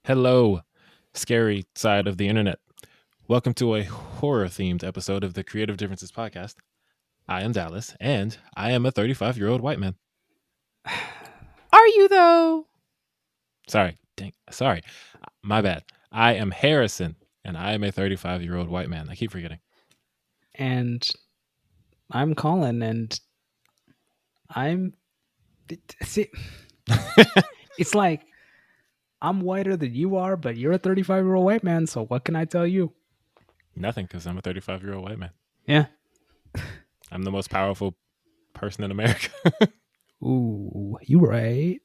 Hello, scary side of the internet. Welcome to a horror themed episode of the Creative Differences podcast. I am Dallas, and I am a 35-year-old white man. Are you though? Sorry, my bad. I am Harrison, and I am a 35-year-old white man. I keep forgetting. And I'm Colin, and I'm. See, it's like I'm whiter than you are, but you're a 35-year-old white man. So what can I tell you? Nothing, because I'm a 35-year-old white man. Yeah. I'm the most powerful person in America. Ooh, you right.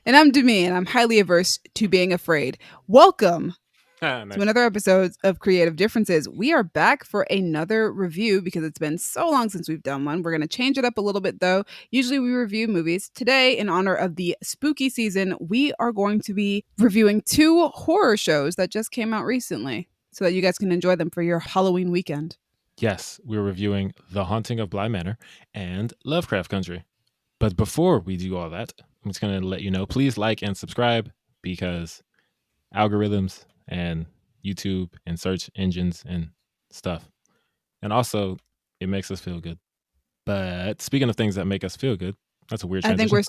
And I'm Demi, and I'm highly averse to being afraid. Welcome Nice. to another episode of Creative Differences. We are back for another review because it's been so long since we've done one. We're going to change it up a little bit, though. Usually we review movies. Today, in honor of the spooky season, we are going to be reviewing two horror shows that just came out recently so that you guys can enjoy them for your Halloween weekend. Yes, we're reviewing The Haunting of Bly Manor and Lovecraft Country. But before we do all that, I'm just going to let you know, please like and subscribe because algorithms and YouTube and search engines and stuff. And also, it makes us feel good. But speaking of things that make us feel good, that's a weird transition.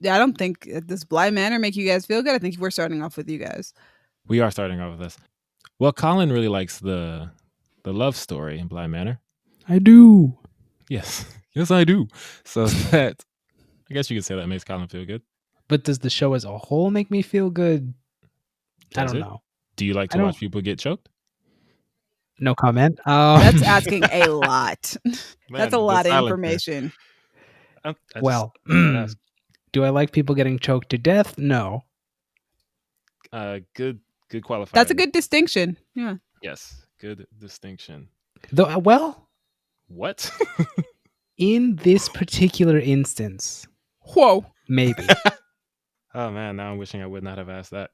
I don't think this Bly Manor make you guys feel good. I think we're starting off with you guys. We are starting off with this. Well, Colin really likes the love story in Bly Manor. I do. Yes. Yes, I do. So that, I guess you could say that makes Colin feel good. But does the show as a whole make me feel good? I don't know. Do you like to watch people get choked? No comment. That's asking a lot. That's a lot of information. Well, do I like people getting choked to death? No. Good qualifier. That's a good distinction. Yeah. Yes, good distinction. Though, well, what? In this particular instance, whoa, maybe. Oh man, now I'm wishing I would not have asked that.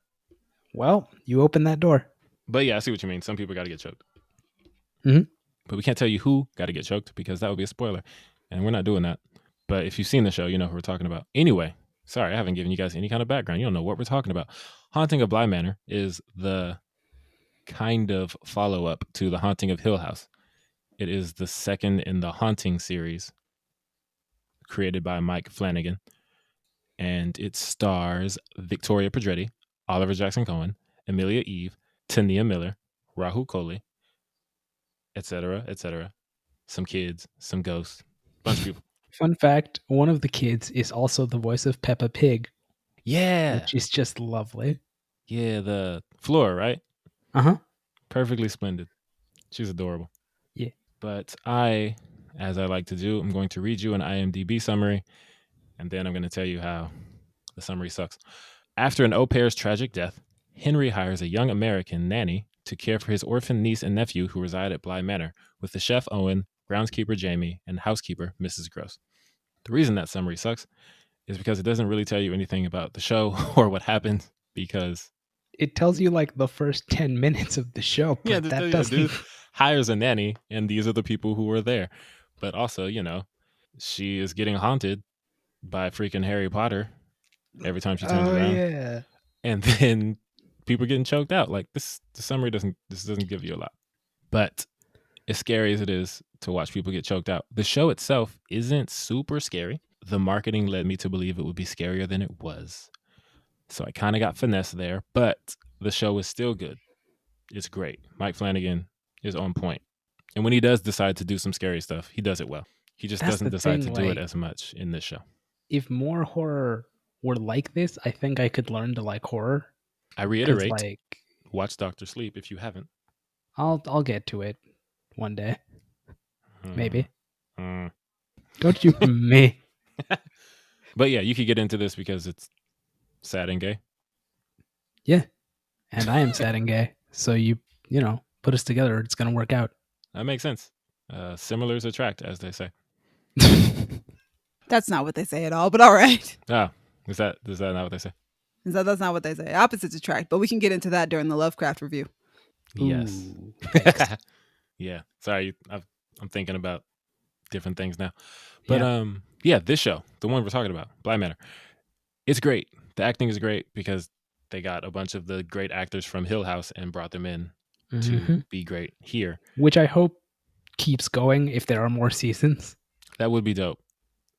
Well, you opened that door. But yeah, I see what you mean. Some people got to get choked. Mm-hmm. But we can't tell you who got to get choked because that would be a spoiler. And we're not doing that. But if you've seen the show, you know who we're talking about. Anyway, sorry, I haven't given you guys any kind of background. You don't know what we're talking about. Haunting of Bly Manor is the kind of follow-up to The Haunting of Hill House. It is the second in the Haunting series created by Mike Flanagan. And it stars Victoria Pedretti, Oliver Jackson Cohen, Amelia Eve, Tania Miller, Rahul Kohli, etc., etc. Some kids, some ghosts, bunch of people. Fun fact, one of the kids is also the voice of Peppa Pig. Yeah. Which is just lovely. Yeah, the Flora, right? Uh-huh. Perfectly splendid. She's adorable. Yeah. But I, as I like to do, I'm going to read you an IMDb summary, and then I'm going to tell you how the summary sucks. After an au pair's tragic death, Henry hires a young American nanny to care for his orphan niece and nephew who reside at Bly Manor with the chef Owen, groundskeeper Jamie, and housekeeper Mrs. Gross. The reason that summary sucks is because it doesn't really tell you anything about the show or what happened, because it tells you like the first 10 minutes of the show. But yeah, that doesn't. Dude hires a nanny, and these are the people who were there. But also, she is getting haunted by freaking Harry Potter every time she turns around. Yeah. And then people getting choked out. Like the summary doesn't give you a lot. But as scary as it is to watch people get choked out, the show itself isn't super scary. The marketing led me to believe it would be scarier than it was. So I kind of got finesse there, but the show is still good. It's great. Mike Flanagan is on point. And when he does decide to do some scary stuff, he does it well. He just doesn't decide to do it as much in this show. If more horror were like this, I think I could learn to like horror. I reiterate, watch Dr. Sleep if you haven't. I'll get to it one day. Maybe. Don't you me. But yeah, you could get into this because it's sad and gay. Yeah. And I am sad and gay. So you put us together, it's going to work out. That makes sense. Similars attract, as they say. That's not what they say at all, but all right. Oh, is that not what they say? That's not what they say. Opposites attract, but we can get into that during the Lovecraft review. Yes. Yeah. Sorry, I'm thinking about different things now. But yeah, this show, the one we're talking about, Bly Manor, it's great. The acting is great because they got a bunch of the great actors from Hill House and brought them in to Mhm. be great here. Which I hope keeps going if there are more seasons. That would be dope.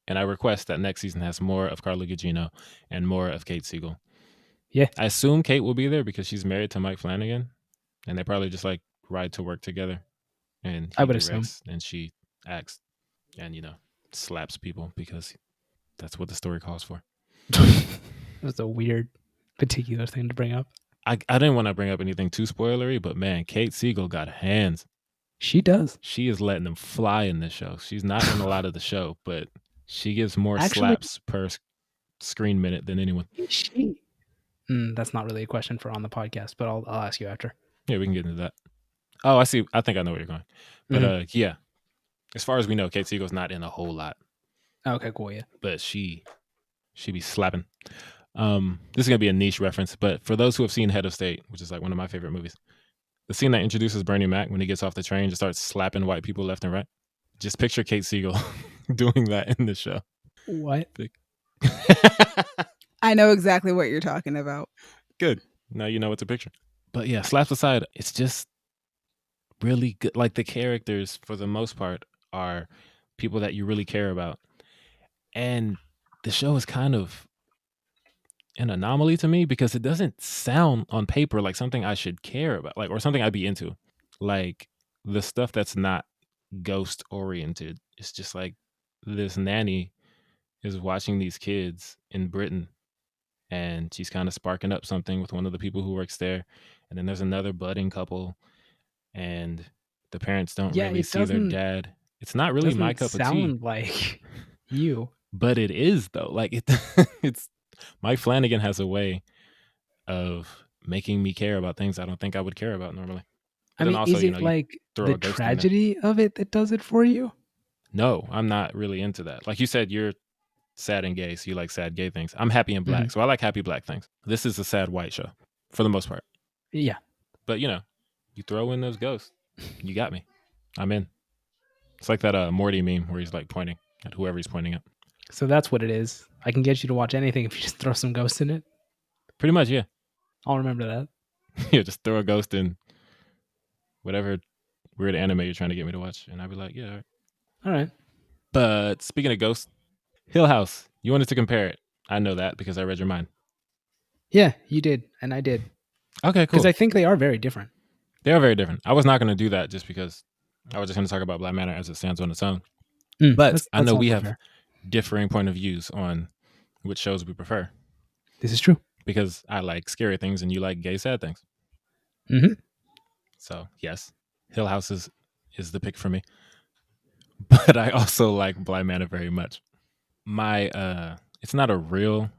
And I request that next season has more of Carla Gugino and more of Kate Siegel. Yeah. I assume Kate will be there because she's married to Mike Flanagan, and they probably just like ride to work together. And I he would assume. directs, and she acts, and slaps people because that's what the story calls for. That's a weird particular thing to bring up. I didn't want to bring up anything too spoilery, but man, Kate Siegel got hands. She does. She is letting them fly in this show. She's not in a lot of the show, but she gives more Actually, slaps per screen minute than anyone. is she? That's not really a question for on the podcast, but I'll ask you after. Yeah, we can get into that. Oh, I see. I think I know where you're going. But Mhm. yeah, as far as we know, Kate Siegel's not in a whole lot, Okay, cool. Yeah. but she be slapping. This is gonna be a niche reference, but for those who have seen Head of State, which is like one of my favorite movies, the scene that introduces Bernie Mac when he gets off the train and just starts slapping white people left and right. Just picture Kate Siegel doing that in the show. What? I know exactly what you're talking about. Good. Now you know what to picture. But yeah, slaps aside, it's just really good. Like the characters, for the most part, are people that you really care about. And the show is kind of an anomaly to me because it doesn't sound on paper like something I should care about, like, or something I'd be into. Like the stuff that's not ghost oriented. It's just like this nanny is watching these kids in Britain, and she's kind of sparking up something with one of the people who works there. And then there's another budding couple, and the parents don't Yeah, really see their dad. It's not really my doesn't cup of tea, sound like you. but it is though. Like it's Mike Flanagan has a way of making me care about things I don't think I would care about normally. But I then mean, also, is it you like throw the a ghost in there. tragedy of it that does it for you? No, I'm not really into that. Like you said, you're sad and gay, so you like sad gay things. I'm happy and black, Mhm. so I like happy black things. This is a sad white show for the most part. Yeah. But you throw in those ghosts, you got me. I'm in. It's like that Morty meme where he's like pointing at whoever he's pointing at. So that's what it is. I can get you to watch anything if you just throw some ghosts in it. Pretty much, yeah. I'll remember that. Yeah, just throw a ghost in whatever weird anime you're trying to get me to watch, and I'd be like, yeah, all right. All right. But speaking of ghosts, Hill House, you wanted to compare it. I know that because I read your mind. Yeah, you did, and I did. Okay, cool. Because I think they are very different. They are very different. I was not going to do that just because I was just going to talk about Bly Manor as it stands on its own. But I know we have fair. differing point of views on which shows we prefer This is true. because I like scary things and you like gay sad things. Mhm. So yes, Hill House is the pick for me. But I also like Bly Manor very much. My it's not a real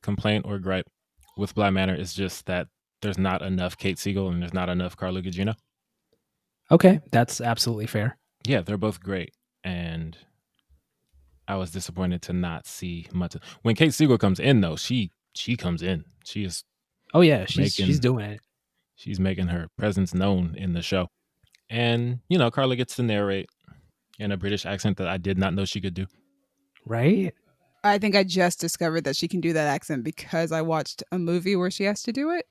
complaint or gripe with Bly Manor. It's just that there's not enough Kate Siegel and there's not enough Carla Gugino. Okay, that's absolutely fair. Yeah, they're both great, and I was disappointed to not see much. When Kate Siegel comes in, though, she comes in. She is Oh yeah, she's making doing it. she's making her presence known in the show, and Carla gets to narrate in a British accent that I did not know she could do. Right? I think I just discovered that she can do that accent because I watched a movie where she has to do it,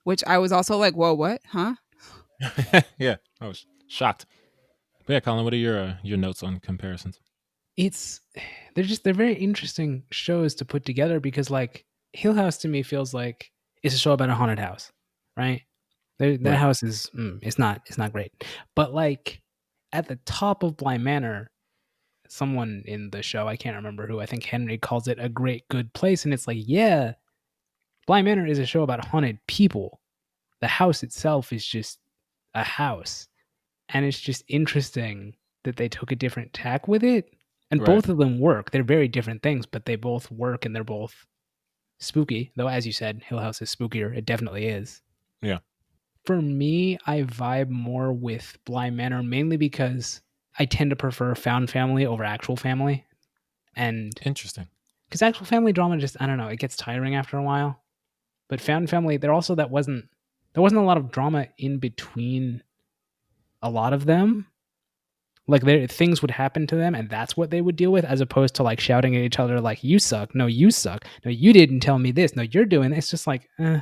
which I was also like, whoa, what? Huh? Yeah, I was shocked. But yeah, Colin, what are your notes on comparisons? It's they're very interesting shows to put together because like Hill House to me feels like it's a show about a haunted house, right? That Right. house is it's not great. But like at the top of Bly Manor, someone in the show, I can't remember who, I think Henry calls it a great good place. And it's like, yeah, Bly Manor is a show about haunted people. The house itself is just a house. And it's just interesting that they took a different tack with it. And Right. both of them work. They're very different things, but they both work and they're both spooky. Though, as you said, Hill House is spookier. It definitely is. Yeah. For me, I vibe more with Bly Manor mainly because I tend to prefer found family over actual family. And Interesting. because actual family drama just, I don't know, it gets tiring after a while. But found family, there wasn't a lot of drama in between a lot of them. Like things would happen to them, and that's what they would deal with, as opposed to like shouting at each other like "you suck," "No, you suck," "No, you didn't tell me this," "No, you're doing." It's just like, Yeah,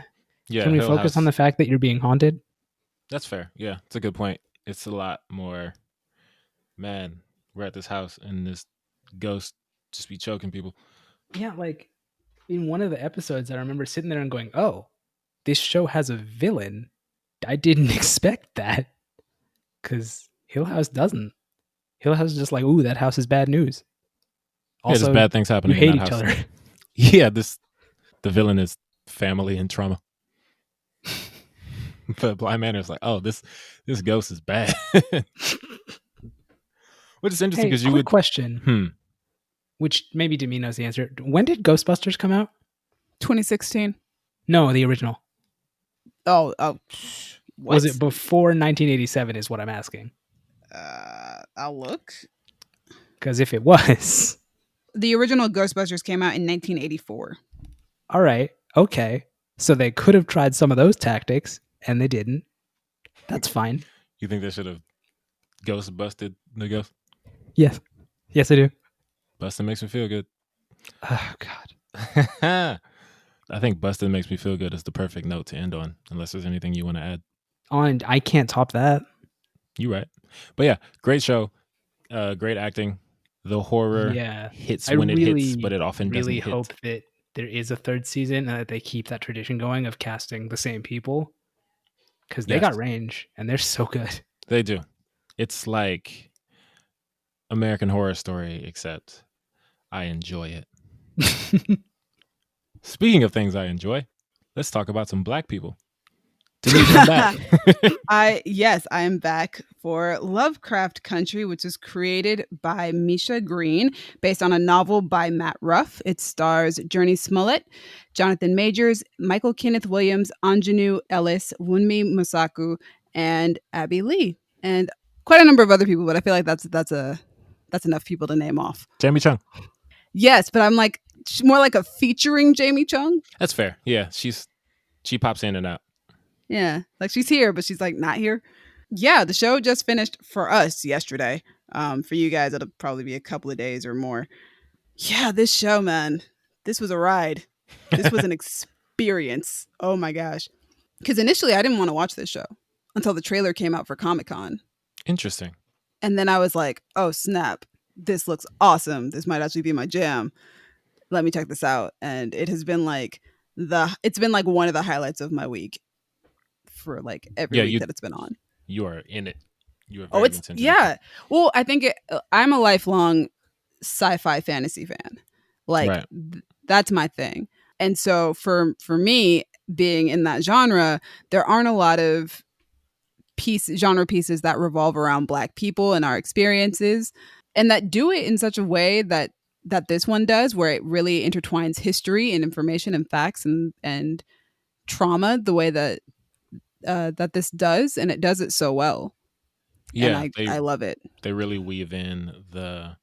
can we Hill focus on House. the fact that you're being haunted? That's fair. Yeah, it's a good point. It's a lot more. Man, we're at this house and this ghost just be choking people. Yeah, like in one of the episodes, I remember sitting there and going, "Oh, this show has a villain. I didn't expect that because Hill House doesn't. Hill House is just like, ooh, that house is bad news. Yeah, just Also, bad things you happening in hate that each house. other." Yeah, the villain is family and trauma. But Bly Manor is like, oh, this ghost is bad. Which is interesting Hey, because you quick would. question, Hmm. which maybe Demi knows the answer. When did Ghostbusters come out? 2016. No, the original. Oh, Was what? it before 1987? Is what I'm asking. I'll look. Because if it was, The original Ghostbusters came out in 1984. all right, okay. So they could have tried some of those tactics, and they didn't. That's fine. You think they should have ghost busted the ghost? Yes, yes, I do. Busted makes me feel good. Oh God. I think busted makes me feel good is the perfect note to end on, unless there's anything you want to add. On, I can't top that. You right. But yeah, great show. Great acting. The horror Yeah, hits I when it hits, but really, it often doesn't really hit. hope that there is a third season and that they keep that tradition going of casting the same people because they got Yes, range and they're so good. they do. It's like American Horror Story, except I enjoy it. Speaking of things I enjoy, let's talk about some black people. Denise, I'm back. Yes, I am back for Lovecraft Country, which is created by Misha Green, based on a novel by Matt Ruff. It stars Journey Smollett, Jonathan Majors, Michael Kenneth Williams, Anjanou Ellis, Wunmi Musaku, and Abby Lee, and quite a number of other people. But I feel like that's enough people to name off. Jamie Chung. Yes, but I'm like more like a featuring Jamie Chung. That's fair. Yeah, she pops in and out. Yeah, like she's here, but she's like not here. Yeah, the show just finished for us yesterday. For you guys, it'll probably be a couple of days or more. Yeah, this show, man, this was a ride. This was an experience. Oh my gosh. Because initially, I didn't want to watch this show until the trailer came out for Comic Con. Interesting. And then I was like, oh, snap. This looks awesome. This might actually be my jam. Let me check this out. And it has been like it's been like one of the highlights of my week for like every Yeah, week that it's been on. you are in it. You are Oh, very it's much into this show. yeah. Well, I think I'm a lifelong sci-fi fantasy fan. Like Right. that's my thing. And so for me being in that genre, there aren't a lot of genre pieces that revolve around black people and our experiences and that do it in such a way that this one does where it really intertwines history and information and facts and trauma the way that that this does, and it does it so well. And Yeah, I love it. they really weave in the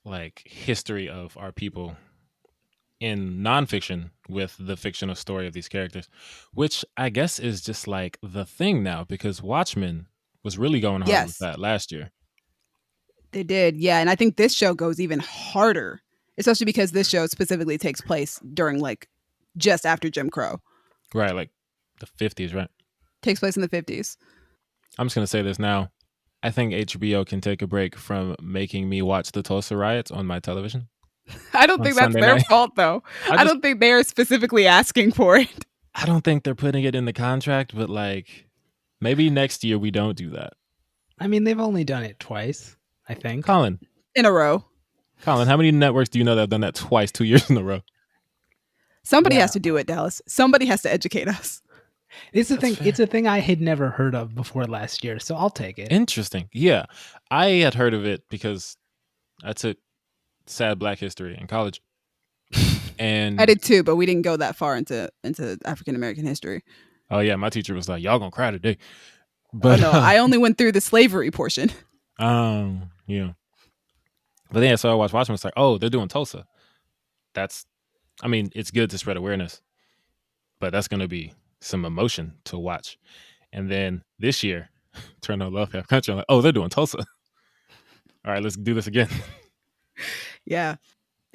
like history of our people in nonfiction with the fictional story of these characters, which I guess is just like the thing now because Watchmen was really going hard with Yes, that last year. they did. Yeah, and I think this show goes even harder, especially because this show specifically takes place during like just after Jim Crow. Right, like the 50s, right? Takes place in the 50s. I'm just going to say this now. I think HBO can take a break from making me watch the Tulsa riots on my television I don't on think that's Sunday their night. fault though. I I just don't think they are specifically asking for it. I don't think they're putting it in the contract, but like maybe next year we don't do that. I mean, they've only done it twice, I think. Colin, In a row. Colin, how many networks do you know that have done that twice, 2 years in a row? Somebody Yeah. has to do it, Dallas. Somebody has to educate us. It's a That's thing. fair. It's a thing I had never heard of before last year, so I'll take it. Interesting. Yeah. I had heard of it because I took sad black history in college. And I did too, but we didn't go that far into African American history. oh yeah, my teacher was like, y'all gonna cry today. Oh But no, I only went through the slavery portion. yeah. But then so I watched Watchmen, it's like, oh, they're doing Tulsa. That's I mean, it's good to spread awareness, but that's gonna be some emotion to watch. And then this year, turn on Lovecraft Country, I'm like, oh, they're doing Tulsa. All right, let's do this again. Yeah.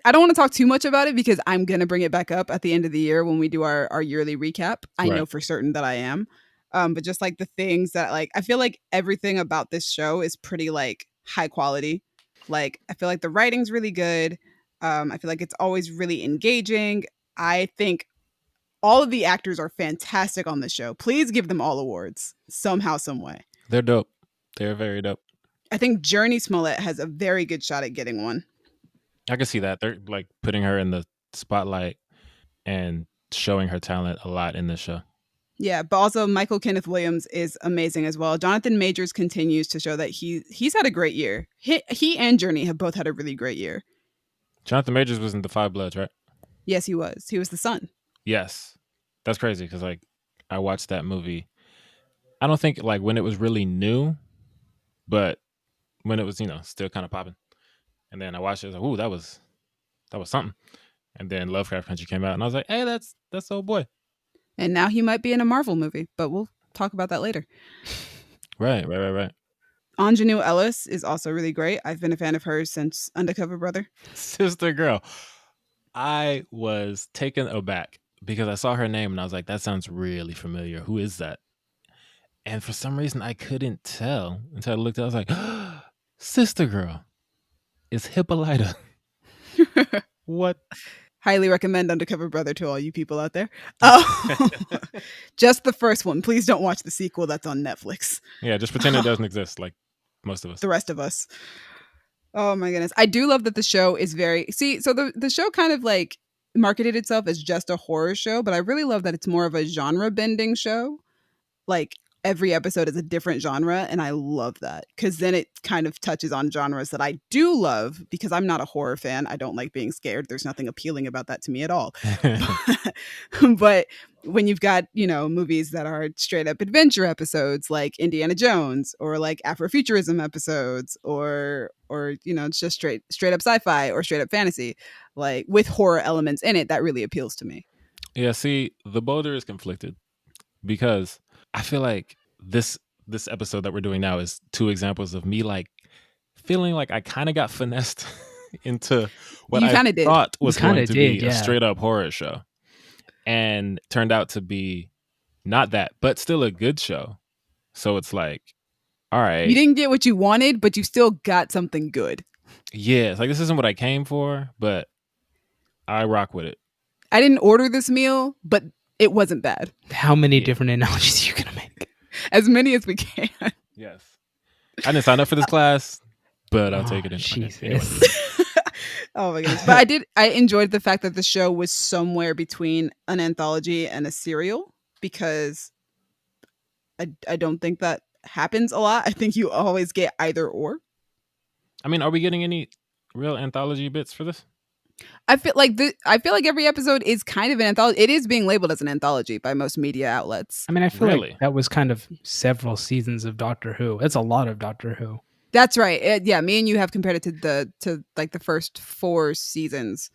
I don't want to talk too much about it because I'm going to bring it back up at the end of the year when we do our yearly recap. I know Right. for certain that I am. But just like the things that like, I feel like everything about this show is pretty like high quality. Like, I feel like the writing's really good. I feel like it's always really engaging. I think all of the actors are fantastic on the show. Please give them all awards somehow, some way. They're dope. They're very dope. I think Journey Smollett has a very good shot at getting one. I can see that. They're like putting her in the spotlight and showing her talent a lot in this show. Yeah, but also Michael Kenneth Williams is amazing as well. Jonathan Majors continues to show that he's had a great year. He and Journey have both had a really great year. Jonathan Majors was in The Five Bloods, right? Yes, he was. He was the son. Yes. That's crazy because like I watched that movie. I don't think like when it was really new, but when it was, still kind of popping. And then I watched it, I was like, ooh, that was something. And then Lovecraft Country came out and I was like, hey, that's old boy. And now he might be in a Marvel movie, but we'll talk about that later. Right. Anjanou Ellis is also really great. I've been a fan of hers since Undercover Brother. Sister girl. I was taken aback because I saw her name and I was like, that sounds really familiar. Who is that? And for some reason I couldn't tell until I looked at it. I was like, Sister girl is Hippolyta. What? Highly recommend Undercover Brother to all you people out there. Oh, just the first one. Please don't watch the sequel that's on Netflix. Yeah, just pretend it doesn't exist like most of us. The rest of us. Oh my goodness. I do love that the show is so the show kind of like marketed itself as just a horror show, but I really love that it's more of a genre bending show. Like every episode is a different genre, and I love that because then it kind of touches on genres that I do love because I'm not a horror fan. I don't like being scared. There's nothing appealing about that to me at all. But when you've got, movies that are straight up adventure episodes like Indiana Jones or like Afrofuturism episodes or it's just straight up sci-fi or straight up fantasy, like with horror elements in it, that really appeals to me. Yeah, see, the Boulder is conflicted because I feel like this episode that we're doing now is two examples of me like feeling like I kind of got finessed into what You I kinda did. thought was You kinda going to be did, a yeah. straight up horror show, and turned out to be not that, but still a good show. So it's like, all right, You didn't get what you wanted, but you still got something good. yeah, it's like this isn't what I came for, but I rock with it. I didn't order this meal, but it wasn't bad. How many Yeah. different analogies are you gonna make? As many as we can. Yes, I didn't sign up for this class, but I'll take it in. Jesus. Anyway. Oh my goodness. But I enjoyed the fact that the show was somewhere between an anthology and a serial because I don't think that happens a lot. I think you always get either or. I mean, are we getting any real anthology bits for this? I feel like every episode is kind of an anthology. It is being labeled as an anthology by most media outlets. I mean, I feel Really? like that was kind of several seasons of Doctor Who. That's a lot of Doctor Who. That's right. Yeah, me and you have compared it to the first 4 seasons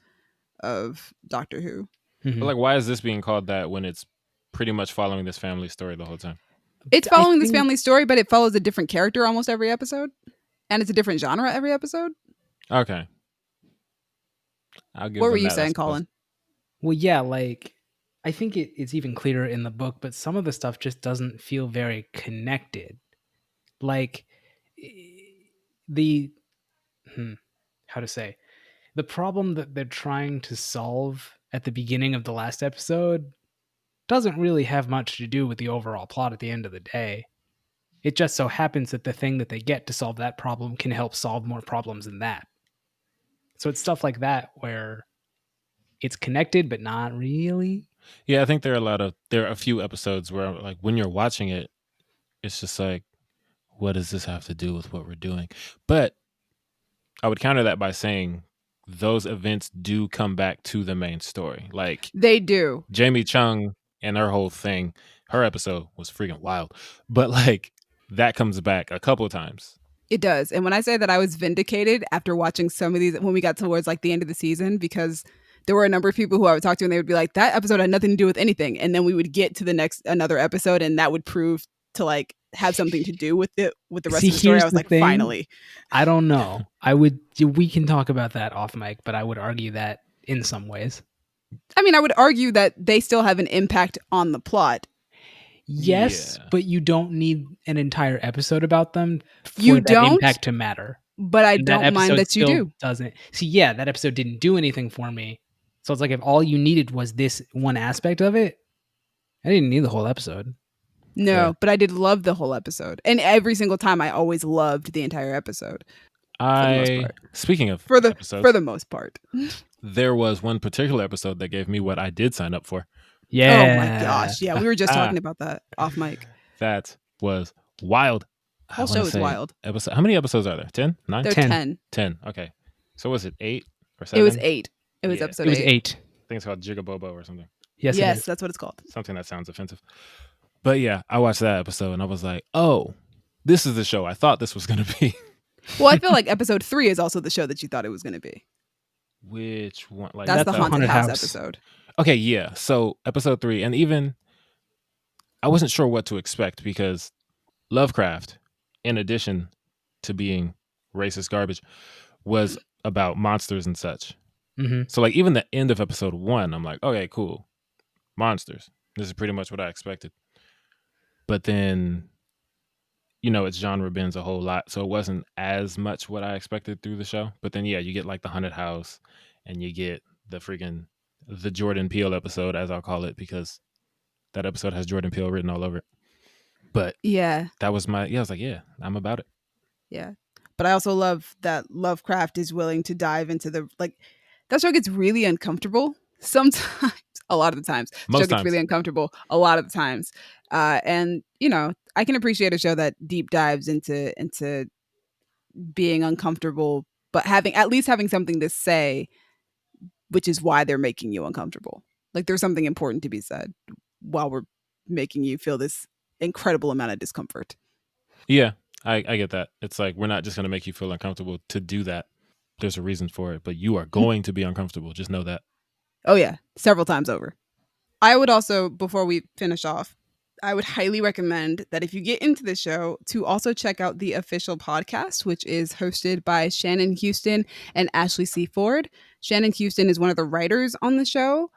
of Doctor Who. Mhm. But like, why is this being called that when it's pretty much following this family story the whole time? It's I following this think- family story, but it follows a different character almost every episode, and it's a different genre every episode. Okay. I'll give What were them you that, I saying, suppose. Colin? Well, yeah, like I think it's even clearer in the book, but some of the stuff just doesn't feel very connected. Like the how to say the problem that they're trying to solve at the beginning of the last episode doesn't really have much to do with the overall plot at the end of the day. It just so happens that the thing that they get to solve that problem can help solve more problems than that. So it's stuff like that where it's connected, but not really. Yeah, I think there are a few episodes where like when you're watching it, it's just like, what does this have to do with what we're doing? But I would counter that by saying those events do come back to the main story. Like They do. Jamie Chung and her whole thing, her episode was freaking wild. But like that comes back a couple of times. It does. And when I say that I was vindicated after watching some of these, when we got towards like the end of the season, because there were a number of people who I would talk to and they would be like, that episode had nothing to do with anything. And then we would get to another episode and that would prove to like have something to do with it with the rest See, of the story. I here's was the like, thing. finally. I don't know. We can talk about that off mic, but I would argue that in some ways. I mean, I would argue that they still have an impact on the plot. Yes, Yeah. but you don't need an entire episode about them for You that don't, impact to matter. but I And that don't mind episode that you still do. doesn't. See, yeah, that episode didn't do anything for me. So it's like if all you needed was this one aspect of it, I didn't need the whole episode. No, Fair. but I did love the whole episode. And every single time I always loved the entire episode. For the most part. Speaking of For episodes, the most part. there was one particular episode that gave me what I did sign up for. Yeah. Oh my gosh. Yeah, we were just talking about that off mic. That was wild. The whole show is wild. How many episodes are there? 10? 9? They're 10. 10. 10. Okay. So was it 8 or 7? It was 8. It was Yeah. episode It was 8. 8. I think it's called Jigabobo or something. Yes, it Yes, is. that's what it's called. Something that sounds offensive. But yeah, I watched that episode and I was like, oh, this is the show I thought this was going to be. Well, I feel like episode 3 is also the show that you thought it was going to be. Which one? Like That's the Haunted Haunted House House. episode. Okay, yeah. So episode 3, and even I wasn't sure what to expect because Lovecraft, in addition to being racist garbage, was about monsters and such. Mm-hmm. So like even the end of episode 1, I'm like, okay, cool, monsters. This is pretty much what I expected. But then, its genre bends a whole lot, so it wasn't as much what I expected through the show. But then, yeah, you get like the haunted house, and you get the Jordan Peele episode, as I'll call it, because that episode has Jordan Peele written all over it. But Yeah. that was I was like, yeah, I'm about it. Yeah. But I also love that Lovecraft is willing to dive into that show gets really uncomfortable sometimes. A lot of the times. The Most show gets times. really uncomfortable a lot of the times. And, I can appreciate a show that deep dives into being uncomfortable, but at least having something to say, which is why they're making you uncomfortable. Like there's something important to be said while we're making you feel this incredible amount of discomfort. Yeah, I get that. It's like we're not just going to make you feel uncomfortable to do that. There's a reason for it, but you are going to be uncomfortable. Just know that. Oh yeah, several times over. I would also, before we finish off, I would highly recommend that if you get into the show to also check out the official podcast, which is hosted by Shannon Houston and Ashley C. Ford. Shannon Houston is one of the writers on the show.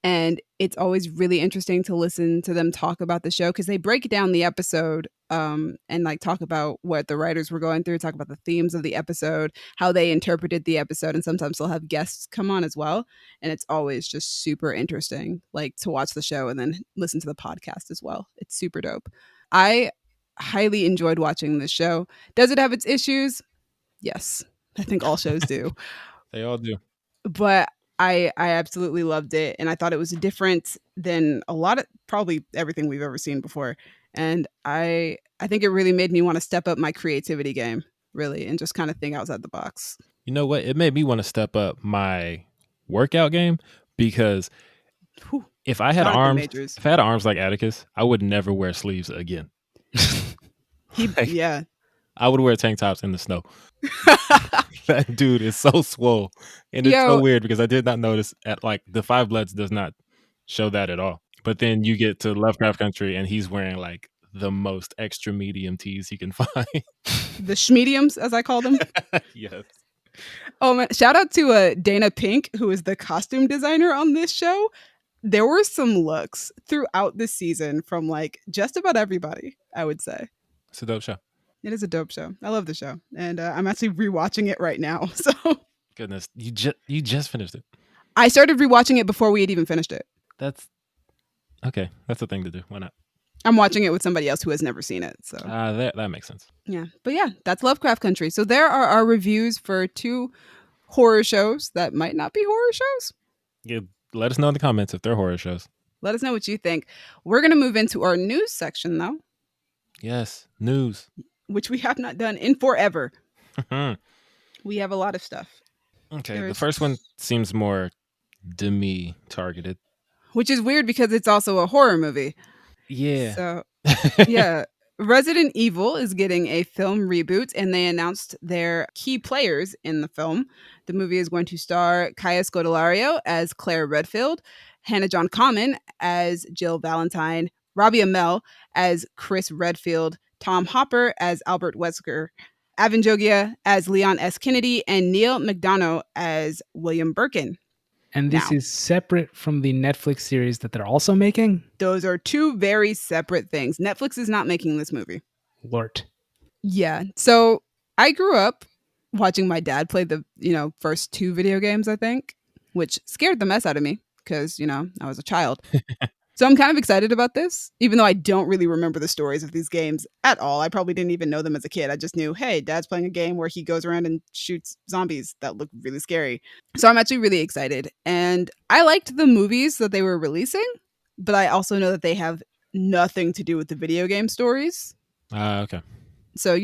And it's always really interesting to listen to them talk about the show because they break down the episode and like talk about what the writers were going through, talk about the themes of the episode, how they interpreted the episode, and sometimes they'll have guests come on as well. And it's always just super interesting, like to watch the show and then listen to the podcast as well. It's super dope. I highly enjoyed watching this show. Does it have its issues? Yes, I think all shows do. They all do. But I absolutely loved it, and I thought it was different than a lot of probably everything we've ever seen before. And I think it really made me want to step up my creativity game, really, and just kind of think outside the box. You know what? It made me want to step up my workout game because Whew. if I had Jonathan arms, Majors. if I had arms like Atticus, I would never wear sleeves again. Yeah. I would wear tank tops in the snow. That dude is so swole, and it's so weird because I did not notice at like the Five Bloods does not show that at all. But then you get to Lovecraft Country, and he's wearing like the most extra medium tees he can find. The schmediums, as I call them. Yes. Oh man! Shout out to Dana Pink, who is the costume designer on this show. There were some looks throughout the season from like just about everybody, I would say. It's a dope show. It is a dope show. I love the show, and I'm actually rewatching it right now. So, Goodness, you just finished it. I started rewatching it before we had even finished it. That's okay. That's a thing to do. Why not? I'm watching it with somebody else who has never seen it. So that makes sense. yeah, but yeah, that's Lovecraft Country. So there are our reviews for 2 horror shows that might not be horror shows. Yeah, let us know in the comments if they're horror shows. Let us know what you think. We're gonna move into our news section though. Yes, news. Which we have not done in forever. We have a lot of stuff. Okay, the first one seems more demi targeted. Which is weird because it's also a horror movie. Yeah. So, yeah. Resident Evil is getting a film reboot, and they announced their key players in the film. The movie is going to star Kaya Scodelario as Claire Redfield, Hannah John Common as Jill Valentine, Robbie Amell as Chris Redfield, Tom Hopper as Albert Wesker, Avon Jogia as Leon S. Kennedy, and Neil McDonough as William Birkin. And this Now, is separate from the Netflix series that they're also making? those are two very separate things. Netflix is not making this movie. Lort. Yeah. So I grew up watching my dad play the, first two video games, I think, which scared the mess out of me because, I was a child. So I'm kind of excited about this, even though I don't really remember the stories of these games at all. I probably didn't even know them as a kid. I just knew, hey, dad's playing a game where he goes around and shoots zombies that look really scary. So I'm actually really excited. And I liked the movies that they were releasing, but I also know that they have nothing to do with the video game stories. Okay. So,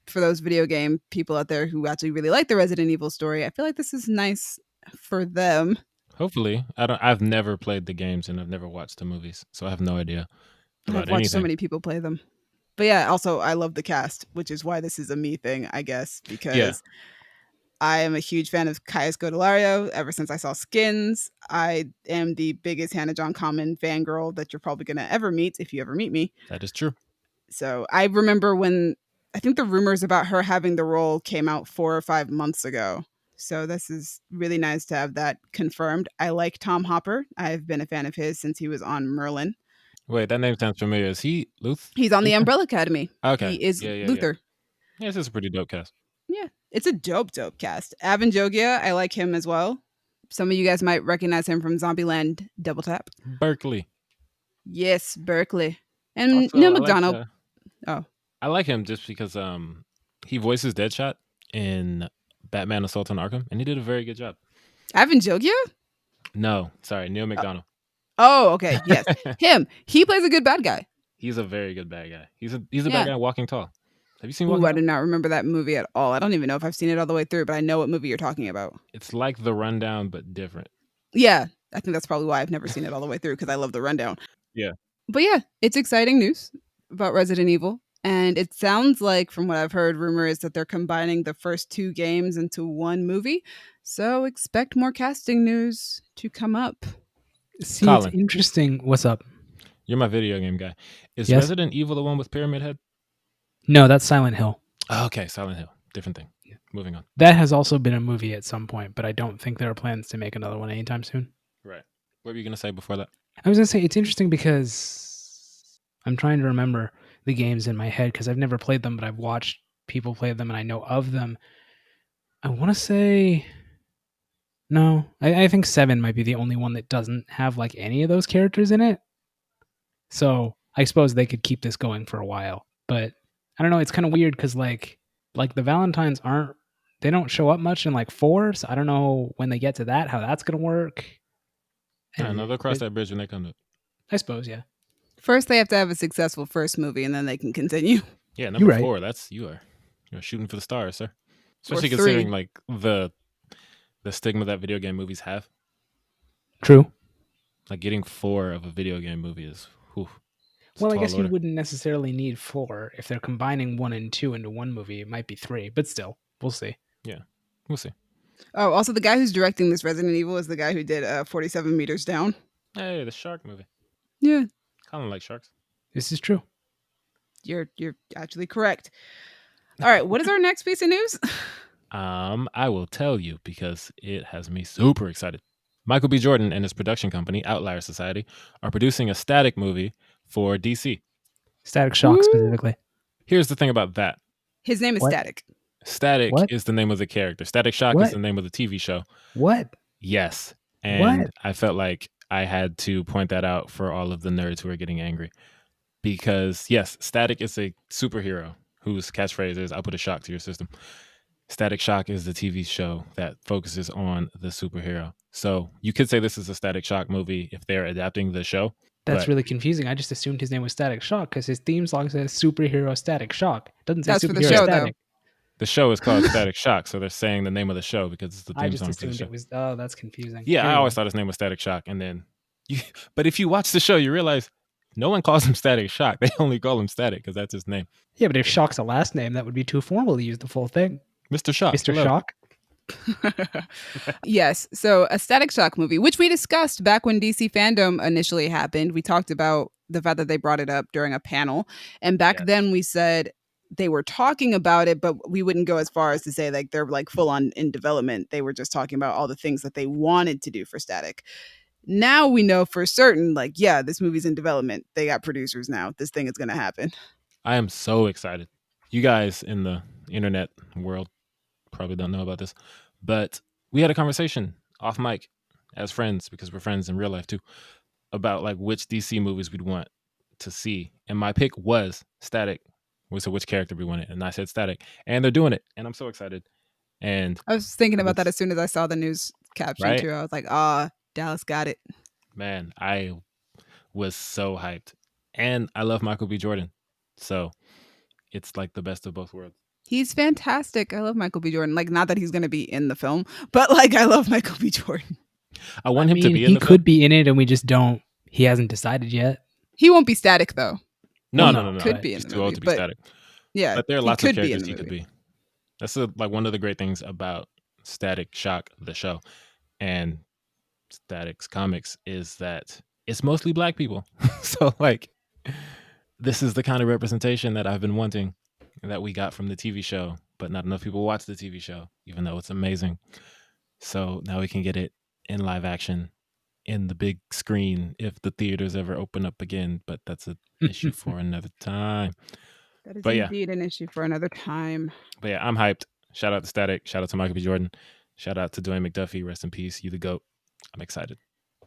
for those video game people out there who actually really like the Resident Evil story, I feel like this is nice for them. Hopefully, I've never played the games and I've never watched the movies, so I have no idea I've about watched so anything. many people play them. But yeah, also I love the cast, which is why this is a me thing, I guess, because I am a huge fan of Kaya Scodelario ever since I saw Skins. I am the biggest Hannah John Common fangirl that you're probably going to ever meet if you ever meet me. That is true. So I remember when I think the rumors about her having the role came out 4 or 5 months ago. So this is really nice to have that confirmed. I like Tom Hopper. I've been a fan of his since he was on Merlin. Wait, that name sounds familiar. Is he Luth? He's on the Umbrella Academy. Okay. He is Yeah. Luther. Yeah, this is a pretty dope cast. Yeah, it's a dope cast. Avon Jogia, I like him as well. Some of you guys might recognize him from Zombieland Double Tap. Berkeley. Yes, Berkeley. And Also, Neil McDonough. I like him just because he voices Deadshot in Batman Assault on Arkham, and he did a very good job. Avon Jogia? No, sorry, Neil McDonough. Oh, okay. Yes. Him. He plays a good bad guy. He's a very good bad guy. He's a bad guy Walking Tall. Have you seen Walking Ooh, I Tall? do not remember that movie at all. I don't even know if I've seen it all the way through, but I know what movie you're talking about. It's like The Rundown, but different. Yeah, I think that's probably why I've never seen it all the way through, because I love The Rundown. Yeah. But yeah, it's exciting news about Resident Evil. And it sounds like, from what I've heard, rumor is that they're combining the first two games into one movie. So expect more casting news to come up. See, Colin. it's interesting. What's up? You're my video game guy. Is Yes? Resident Evil the one with Pyramid Head? No, that's Silent Hill. Oh, okay, Silent Hill. Different thing. Yeah. Moving on. That has also been a movie at some point, but I don't think there are plans to make another one anytime soon. Right. What were you going to say before that? I was going to say, it's interesting because I'm trying to remember the games in my head because I've never played them, but I've watched people play them and I know of them. I want to say... No, I think 7 might be the only one that doesn't have like any of those characters in it. So I suppose they could keep this going for a while. But I don't know, it's kind of weird because like the Valentines they don't show up much in like 4, so I don't know when they get to that, how that's going to work. No, they'll cross that bridge when they come to it. I suppose, yeah. First, they have to have a successful first movie, and then they can continue. Yeah, number You're 4, you're shooting for the stars, sir. Especially 3. considering like the stigma that video game movies have. True. Like getting 4 of a video game movie is Well, I guess you wouldn't necessarily need 4. If they're combining 1 and 2 into one movie, it might be 3, but still, we'll see. Yeah, we'll see. Oh, also the guy who's directing this Resident Evil is the guy who did 47 Meters Down. Hey, the shark movie. Yeah, Colin likes sharks. This is true. you're actually correct. All right, what is our next piece of news? I will tell you because it has me super excited. Michael B. Jordan and his production company, Outlier Society, are producing a Static movie for DC. Static Shock, Woo! specifically. Here's the thing about that. His name is What? Static. Static What? is the name of the character. Static Shock What? is the name of the TV show. What? Yes. And What? I felt like I had to point that out for all of the nerds who are getting angry. Because, yes, Static is a superhero whose catchphrase is, I'll put a shock to your system. Static Shock is the TV show that focuses on the superhero. So you could say this is a Static Shock movie if they're adapting the show. That's But- really confusing. I just assumed his name was Static Shock because his theme song says Superhero Static Shock. It doesn't say That's for the Superhero show, Static. The show is called Static Shock, so they're saying the name of the show because it's the I theme just song to the assumed show. it was. Oh, that's confusing. Yeah, I Anyway. always thought his name was Static Shock, and then but if you watch the show, you realize no one calls him Static Shock. They only call him Static because that's his name. Yeah, but if Shock's a last name, that would be too formal to use the full thing. Mr. Shock. Mr. hello. Shock. Yes, so a Static Shock movie, which we discussed back when DC Fandom initially happened. We talked about the fact that they brought it up during a panel. And back Yes. then we said they were talking about it, but we wouldn't go as far as to say like they're like full on in development. They were just talking about all the things that they wanted to do for Static. Now we know for certain, like, yeah, this movie's in development. They got producers now. This thing is going to happen. I am so excited. You guys in the internet world probably don't know about this, but we had a conversation off mic as friends, because we're friends in real life too, about like which DC movies we'd want to see. And my pick was Static. We said which character we wanted, and I said Static. And they're doing it, and I'm so excited. And I was thinking about that it's as soon as I saw the news caption right, too. I was like, ah, Dallas got it. man, I was so hyped. And I love Michael B. Jordan. So it's like the best of both worlds. He's fantastic. I love Michael B. Jordan. Like, not that he's going to be in the film, but like, I love Michael B. Jordan. I I want him to mean, be in he the film. could be in it, and we just don't. He hasn't decided yet. He won't be Static though. No, Well, no, no, no, no. Could but be in He's the too movie, old to be but Static. yeah, But there are he lots of could be in characters the he could movie. be. That's like one of the great things about Static Shock, the show, and Static's comics is that it's mostly black people. So like, this is the kind of representation that I've been wanting, that we got from the TV show, but not enough people watch the TV show, even though it's amazing. So now we can get it in live action in the big screen if the theaters ever open up again. But that's an issue for another time. That is But yeah, indeed an issue for another time. I'm hyped. Shout out to Static. Shout out to Michael B. Jordan. Shout out to Dwayne McDuffie. Rest in peace. You the GOAT. I'm excited.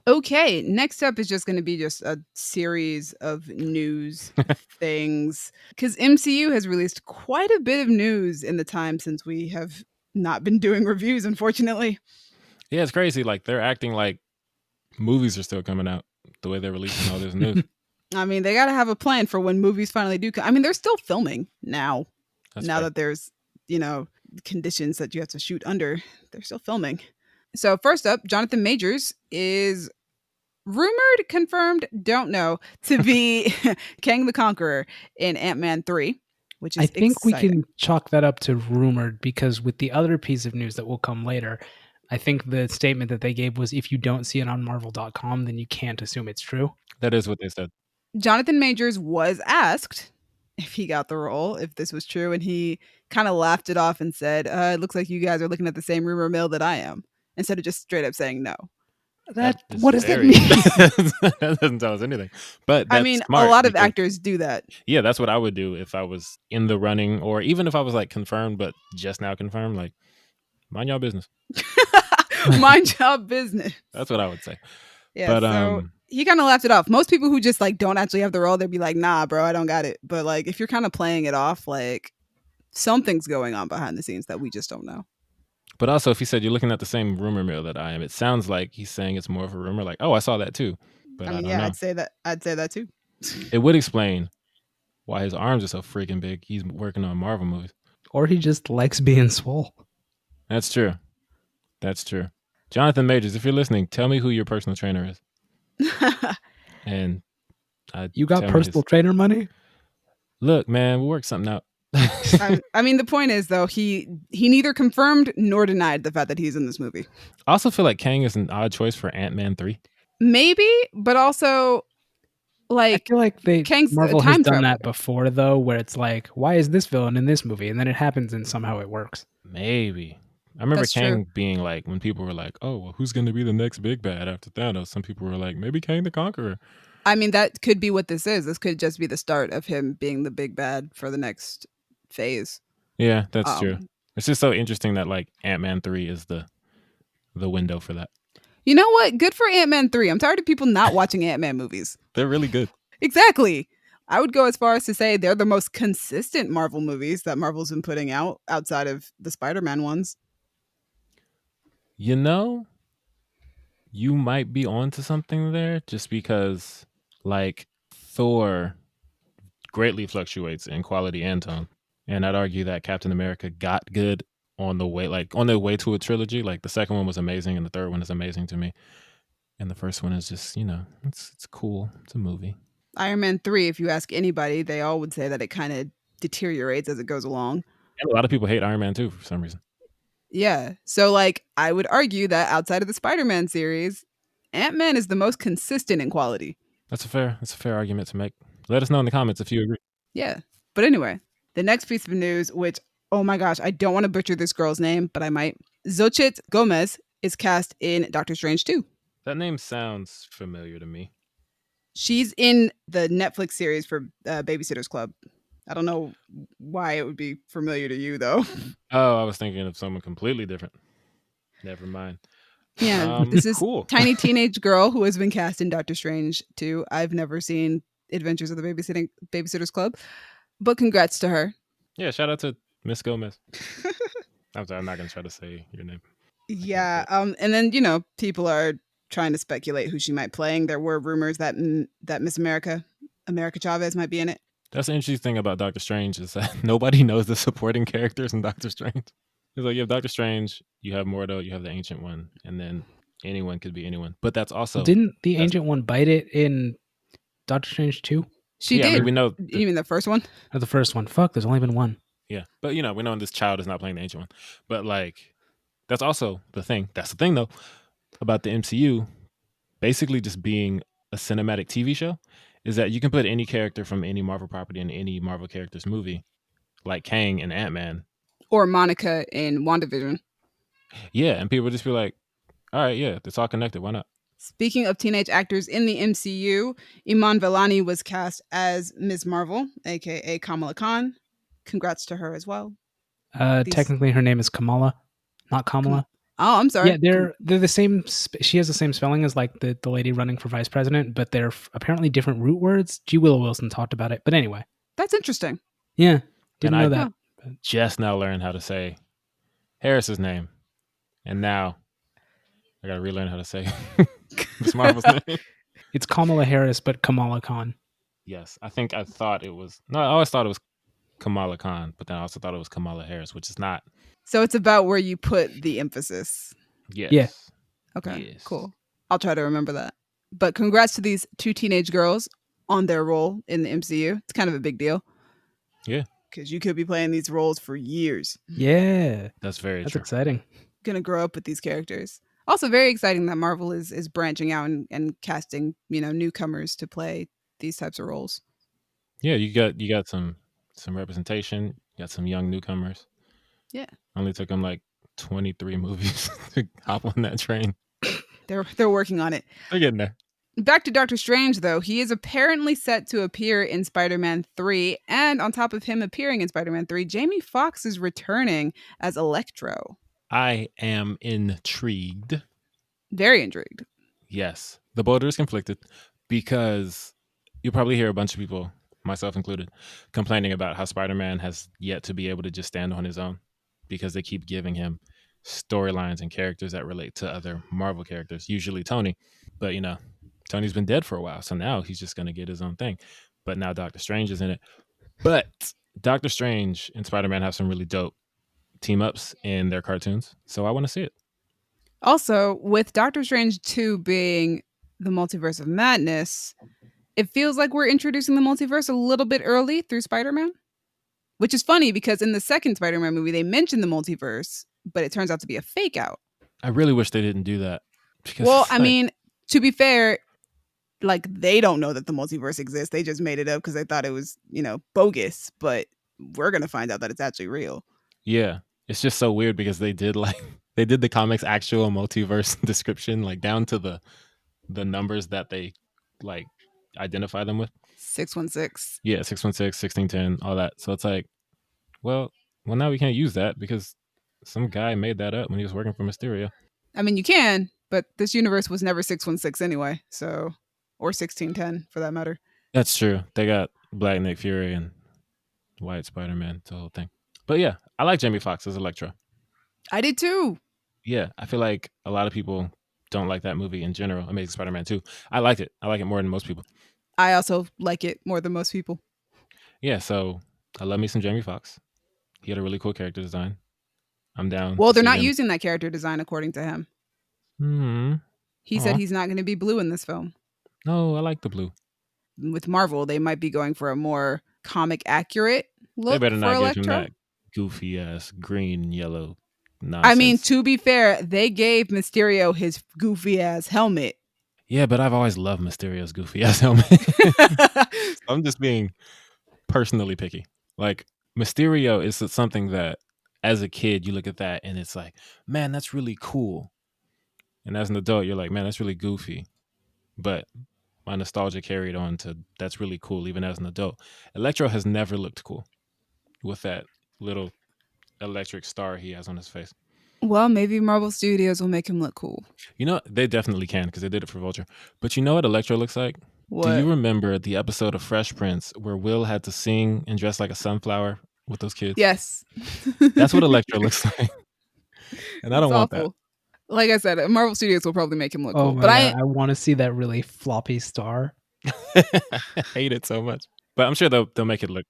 Okay, next up is just going to be just a series of news things because MCU has released quite a bit of news in the time since we have not been doing reviews, unfortunately. Yeah, it's crazy. Like, they're acting like movies are still coming out the way they're releasing all this news. I mean, they got to have a plan for when movies finally do come. I mean, they're still filming now. That's now fair. that there's, conditions that you have to shoot under, they're still filming. So first up, Jonathan Majors is rumored, confirmed, don't know, to be Kang the Conqueror in Ant-Man 3, which is I think we exciting. can chalk that up to rumored, because with the other piece of news that will come later, I think the statement that they gave was, if you don't see it on Marvel.com, then you can't assume it's true. That is what they said. Jonathan Majors was asked if he got the role, if this was true, and he kind of laughed it off and said, it looks like you guys are looking at the same rumor mill that I am, instead of just straight up saying no. What does that mean? That doesn't tell us anything. But that's I mean, smart, a lot of because actors do that. yeah, that's what I would do if I was in the running, or even if I was like confirmed but just now confirmed. Like, mind y'all business. Mind your business. That's what I would say. Yeah, But so he kind of laughed it off. Most people who just like don't actually have the role, they'd be like, nah, bro, I don't got it. But like, if you're kind of playing it off, like something's going on behind the scenes that we just don't know. But also, if he said you're looking at the same rumor mill that I am, it sounds like he's saying it's more of a rumor. Like, oh, I saw that too. But I mean, don't yeah, know. I'd say that too. It would explain why his arms are so freaking big. He's working on Marvel movies. Or he just likes being swole. That's true. That's true. Jonathan Majors, if you're listening, tell me who your personal trainer is. And You got personal trainer money? Look, man, we'll work something out. I mean, the point is though, he neither confirmed nor denied the fact that he's in this movie. I also feel like Kang is an odd choice for Ant-Man 3. Maybe, but also I like feel like Kang's a Marvel has time done traveler. that before, though, where it's like, why is this villain in this movie? And then it happens and somehow it works. Maybe. I remember That's Kang true. being like, when people were like, oh, well, who's going to be the next big bad after Thanos? Some people were like, maybe Kang the Conqueror. I mean, that could be what this is. This could just be the start of him being the big bad for the next phase. Yeah, that's true. It's just so interesting that like Ant-Man 3 is the window for that. You know what? Good for Ant-Man 3. I'm tired of people not watching Ant-Man movies. They're really good. Exactly. I would go as far as to say they're the most consistent Marvel movies that Marvel's been putting out outside of the Spider-Man ones. You know, you might be onto something there, just because like Thor greatly fluctuates in quality and tone. And I'd argue that Captain America got good on the way to a trilogy. Like, the second one was amazing and the third one is amazing to me. And the first one is just, it's cool. It's a movie. Iron Man 3, if you ask anybody, they all would say that it kind of deteriorates as it goes along. And a lot of people hate Iron Man 2 for some reason. Yeah. So like I would argue that outside of the Spider-Man series, Ant-Man is the most consistent in quality. That's a fair argument to make. Let us know in the comments if you agree. Yeah. But anyway, the next piece of news, which, oh my gosh, I don't want to butcher this girl's name, but I might. Xochitl Gomez is cast in Doctor Strange 2. That name sounds familiar to me. She's in the Netflix series for Babysitter's Club. I don't know why it would be familiar to you, though. Oh, I was thinking of someone completely different. Never mind. Yeah, this is Cool. tiny teenage girl who has been cast in Doctor Strange 2. I've never seen Adventures of the Babysitter's Club, but congrats to her. Yeah, shout out to Miss Gomez. I'm sorry, I'm not gonna try to say your name. Yeah, and then people are trying to speculate who she might playing. There were rumors that that Miss America Chavez might be in it. That's the interesting thing about Doctor Strange is that nobody knows the supporting characters in Doctor Strange. It's like you have Doctor Strange, you have Mordo, you have the Ancient One, and then anyone could be anyone. But that's also Didn't the Ancient One bite it in Doctor Strange 2? She yeah, I did. mean, we know. You mean the first one? Or the first one? Fuck, there's only been one. Yeah, but we know this child is not playing the Ancient One. But like, that's also the thing. That's the thing though about the MCU, basically just being a cinematic TV show, is that you can put any character from any Marvel property in any Marvel character's movie, like Kang and Ant-Man. Or Monica in WandaVision. Yeah, and people just be like, all right, yeah, it's all connected. Why not? Speaking of teenage actors in the MCU, Iman Vellani was cast as Ms. Marvel, aka Kamala Khan. Congrats to her as well. Technically, her name is Kamala, not Kamala. Oh, I'm sorry. Yeah, they're the same. She has the same spelling as like the lady running for vice president, but they're apparently different root words. G. Willow Wilson talked about it, but anyway. That's interesting. Yeah, didn't know And that. Just now learned how to say Harris's name, and now I gotta relearn how to say Miss Marvel's name. It's Kamala Harris, but Kamala Khan. Yes, I thought it was. No, I always thought it was Kamala Khan, but then I also thought it was Kamala Harris, which is not. So it's about where you put the emphasis. Yes. Yeah. Okay, Yes. cool. I'll try to remember that. But congrats to these two teenage girls on their role in the MCU. It's kind of a big deal. Yeah. Because you could be playing these roles for years. Yeah, That's very that's true. exciting. Gonna grow up with these characters. Also very exciting that Marvel is branching out and casting, newcomers to play these types of roles. Yeah, you got some representation. You got some young newcomers. Yeah. Only took them like 23 movies to hop on that train. They're working on it. They're getting there. Back to Doctor Strange, though. He is apparently set to appear in Spider-Man 3. And on top of him appearing in Spider-Man 3, Jamie Foxx is returning as Electro. I am intrigued. Very intrigued. Yes. The border is conflicted because you'll probably hear a bunch of people, myself included, complaining about how Spider-Man has yet to be able to just stand on his own because they keep giving him storylines and characters that relate to other Marvel characters, usually Tony. But, Tony's been dead for a while, so now he's just going to get his own thing. But now Doctor Strange is in it. But Doctor Strange and Spider-Man have some really dope team-ups in their cartoons, so I want to see it. Also, with Doctor Strange 2 being the Multiverse of Madness, it feels like we're introducing the multiverse a little bit early through Spider-Man. Which is funny because in the second Spider-Man movie, they mentioned the multiverse, but it turns out to be a fake out. I really wish they didn't do that. Well, I mean, to be fair, like they don't know that the multiverse exists. They just made it up because they thought it was, bogus. But we're going to find out that it's actually real. Yeah. It's just so weird because they did the comics actual multiverse description, like down to the numbers that they like identify them with. 616. Yeah, 616, 1610, all that. So it's like, well, now we can't use that because some guy made that up when he was working for Mysterio. I mean, you can, but this universe was never 616 anyway. So, or 1610 for that matter. That's true. They got Black Nick Fury and White Spider-Man, the whole thing. But yeah, I like Jamie Foxx as Electro. I did too. Yeah, I feel like a lot of people don't like that movie in general, Amazing Spider-Man 2. I liked it. I like it more than most people. I also like it more than most people. Yeah, so I love me some Jamie Foxx. He had a really cool character design. I'm down. Well, they're not using that character design according to him. He said he's not going to be blue in this film. No, I like the blue. With Marvel, they might be going for a more comic accurate look. They better not for give him Electro. that goofy ass green and yellow nonsense. I mean, to be fair, they gave Mysterio his goofy ass helmet. Yeah, but I've always loved Mysterio's goofy ass helmet. I'm just being personally picky. Like Mysterio is something that as a kid you look at that and it's like, man, that's really cool. And as an adult, you're like, man, that's really goofy. But my nostalgia carried on to that's really cool even as an adult. Electro has never looked cool with that little electric star he has on his face. Well, maybe Marvel Studios will make him look cool. You know, they definitely can because they did it for Vulture. But you know what Electro looks like? Do What? you remember the episode of Fresh Prince where Will had to sing and dress like a sunflower with those kids? Yes. That's what Electro looks like. And I It's don't want that. awful. Like I said, Marvel Studios will probably make him look Oh cool. my But god, I want to see that really floppy star. I hate it so much. But I'm sure they'll make it look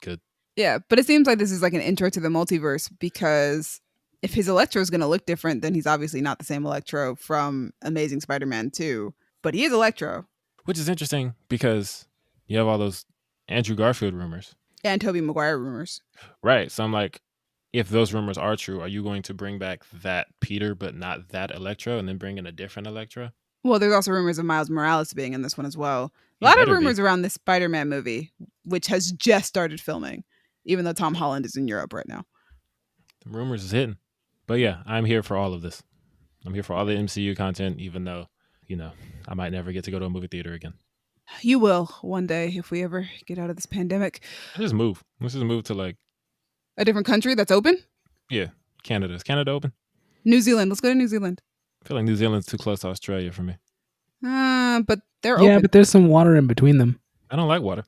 good. yeah, but it seems like this is like an intro to the multiverse because if his Electro is going to look different, then he's obviously not the same Electro from Amazing Spider-Man 2. But he is Electro. Which is interesting because you have all those Andrew Garfield rumors. And Tobey Maguire rumors. Right. So I'm like, if those rumors are true, are you going to bring back that Peter but not that Electro and then bring in a different Electro? Well, there's also rumors of Miles Morales being in this one as well. A He lot of better be. rumors around this Spider-Man movie, which has just started filming, even though Tom Holland is in Europe right now. The rumors is hitting. But yeah, I'm here for all of this. I'm here for all the MCU content, even though, I might never get to go to a movie theater again. You will one day if we ever get out of this pandemic. Let's just move. Let's just move to like, A different country that's open? yeah, Canada. Is Canada open? New Zealand. Let's go to New Zealand. I feel like New Zealand's too close to Australia for me. But they're Yeah, open. but there's some water in between them. I don't like water.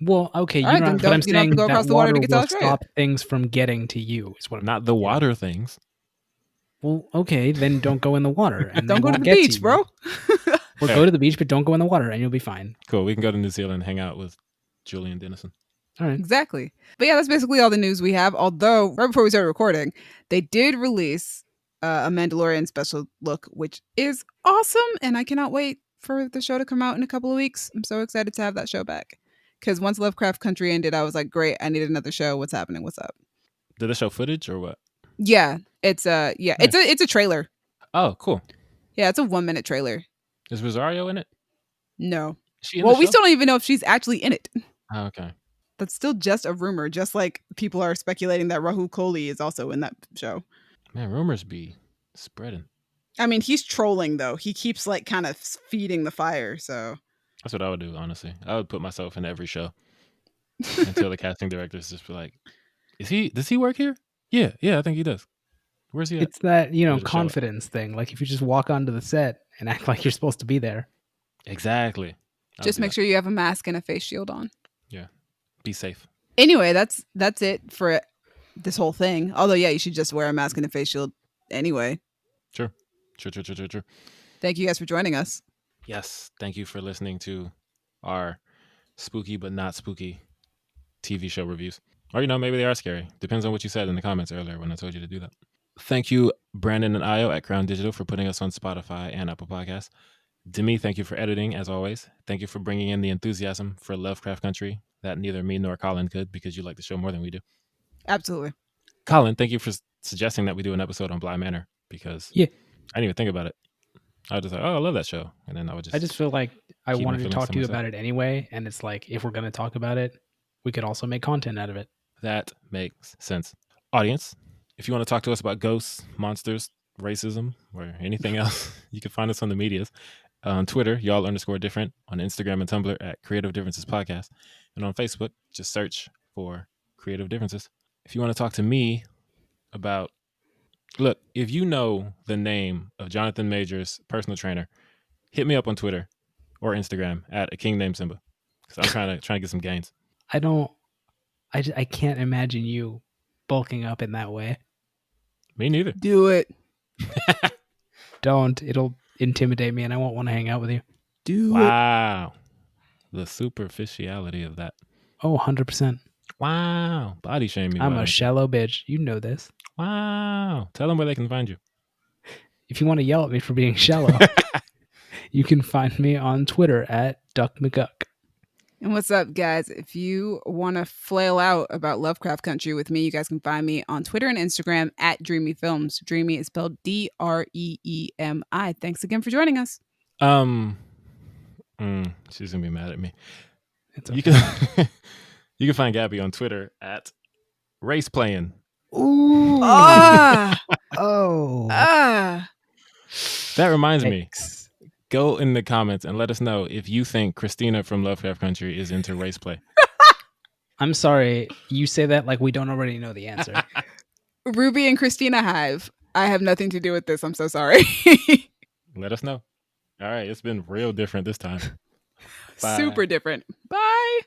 Well, okay, All right, then but I'm you don't have saying to go across that the water water to get to will Australia. stop things from getting to you. Is what I'm Not the water things. Well, okay, then don't go in the water. And Don't they go to won't the get beach, you. bro. Or go to the beach, but don't go in the water, and you'll be fine. Cool. We can go to New Zealand and hang out with Julian Dennison. All right. Exactly. But yeah, that's basically all the news we have. Although, right before we started recording, they did release a Mandalorian special look, which is awesome. And I cannot wait for the show to come out in a couple of weeks. I'm so excited to have that show back. Because once Lovecraft Country ended, I was like, great, I need another show. What's happening? What's up? Did they show footage or what? Yeah, it's it's a trailer. Oh, cool. Yeah, it's a 1-minute trailer. Is Rosario in it? No. Is she in Well, the we show? still don't even know if she's actually in it. Oh, okay. That's still just a rumor, just like people are speculating that Rahul Kohli is also in that show. Man, rumors be spreading. I mean, he's trolling though. He keeps like kind of feeding the fire. So That's what I would do, honestly. I would put myself in every show until the casting directors just be like, does he work here? Yeah, I think he does. Where's he at? It's that, Where's the show at? confidence thing. Like if you just walk onto the set and act like you're supposed to be there. Exactly. just make sure you have a mask and a face shield on. Yeah. Be safe. Anyway, that's it for this whole thing. Although, yeah, you should just wear a mask and a face shield anyway. True. Thank you guys for joining us. Yes. Thank you for listening to our spooky but not spooky TV show reviews. Or, maybe they are scary. Depends on what you said in the comments earlier when I told you to do that. Thank you, Brandon and Io at Crown Digital for putting us on Spotify and Apple Podcasts. Demi, thank you for editing, as always. Thank you for bringing in the enthusiasm for Lovecraft Country that neither me nor Colin could because you like the show more than we do. Absolutely. Colin, thank you for suggesting that we do an episode on Bly Manor because I didn't even think about it. I was just like, oh, I love that show. And then I would just... I just feel like I keep my wanted to feelings talk to to you myself. about it anyway. And it's like, if we're going to talk about it, we could also make content out of it. That makes sense. Audience, if you want to talk to us about ghosts, monsters, racism, or anything else, you can find us on the medias. On Twitter, y'all_different. On Instagram and Tumblr at Creative Differences Podcast. And on Facebook, just search for Creative Differences. If you want to talk to me about... Look, if you know the name of Jonathan Major's personal trainer, hit me up on Twitter or Instagram at a king named Simba. Because I'm trying to get some gains. I can't imagine you bulking up in that way. Me neither. Do it. Don't. It'll intimidate me and I won't want to hang out with you. Do it. Wow. The superficiality of that. Oh, 100%. Wow. Body shame me. I'm why a don't you? shallow bitch. You know this. Wow. Tell them where they can find you. If you want to yell at me for being shallow, you can find me on Twitter at Duck McGuck. And what's up, guys? If you want to flail out about Lovecraft Country with me, you guys can find me on Twitter and Instagram at Dreamy Films. Dreamy is spelled Dreemi. Thanks again for joining us. She's gonna be mad at me. It's You okay. can you can find Gabby on Twitter at raceplaying. Ooh. Ah, Oh. ah. That reminds me. Yikes. Go in the comments and let us know if you think Christina from Lovecraft Country is into race play. I'm sorry. You say that like we don't already know the answer. Ruby and Christina Hive. I have nothing to do with this. I'm so sorry. Let us know. All right, it's been real different this time. Bye. Super different. Bye.